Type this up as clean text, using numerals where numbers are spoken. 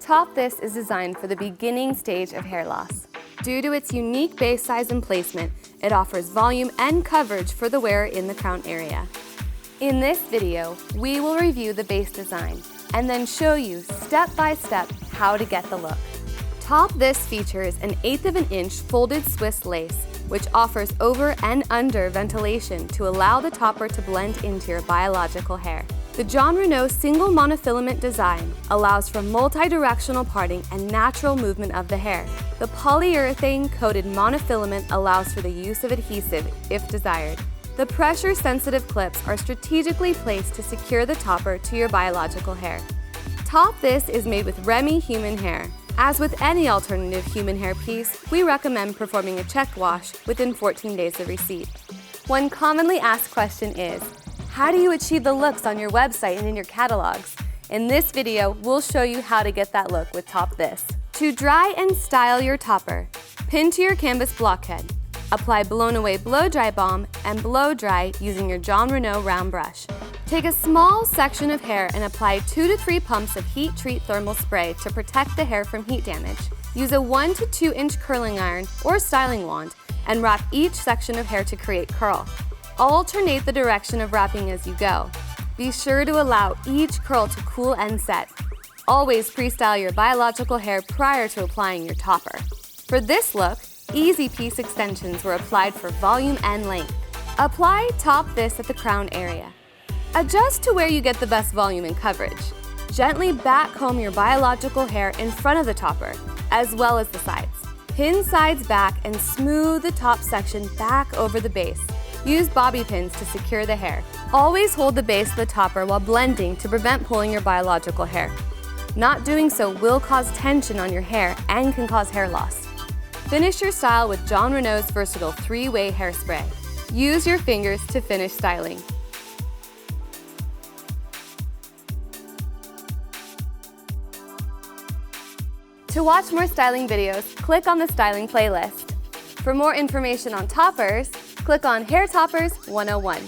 Top This is designed for the beginning stage of hair loss. Due to its unique base size and placement, it offers volume and coverage for the wearer in the crown area. In this video, we will review the base design and then show you step by step how to get the look. Top This features an 1/8 of an inch folded Swiss lace, which offers over and under ventilation to allow the topper to blend into your biological hair. The Jon Renau single monofilament design allows for multi-directional parting and natural movement of the hair. The polyurethane-coated monofilament allows for the use of adhesive if desired. The pressure-sensitive clips are strategically placed to secure the topper to your biological hair. Top This is made with Remy human hair. As with any alternative human hair piece, we recommend performing a check wash within 14 days of receipt. One commonly asked question is, how do you achieve the looks on your website and in your catalogs? In this video, we'll show you how to get that look with Top This. To dry and style your topper, pin to your canvas blockhead. Apply blown away blow dry balm and blow dry using your Jon Renau round brush. Take a small section of hair and apply 2 to 3 pumps of heat treat thermal spray to protect the hair from heat damage. Use a 1 to 2 inch curling iron or styling wand and wrap each section of hair to create curl. Alternate the direction of wrapping as you go. Be sure to allow each curl to cool and set. Always pre-style your biological hair prior to applying your topper. For this look, easy piece extensions were applied for volume and length. Apply Top This at the crown area. Adjust to where you get the best volume and coverage. Gently back comb your biological hair in front of the topper, as well as the sides. Pin sides back and smooth the top section back over the base. Use bobby pins to secure the hair. Always hold the base of the topper while blending to prevent pulling your biological hair. Not doing so will cause tension on your hair and can cause hair loss. Finish your style with Jon Renau's versatile 3-way hairspray. Use your fingers to finish styling. To watch more styling videos, click on the styling playlist. For more information on toppers, click on Hair Toppers 101.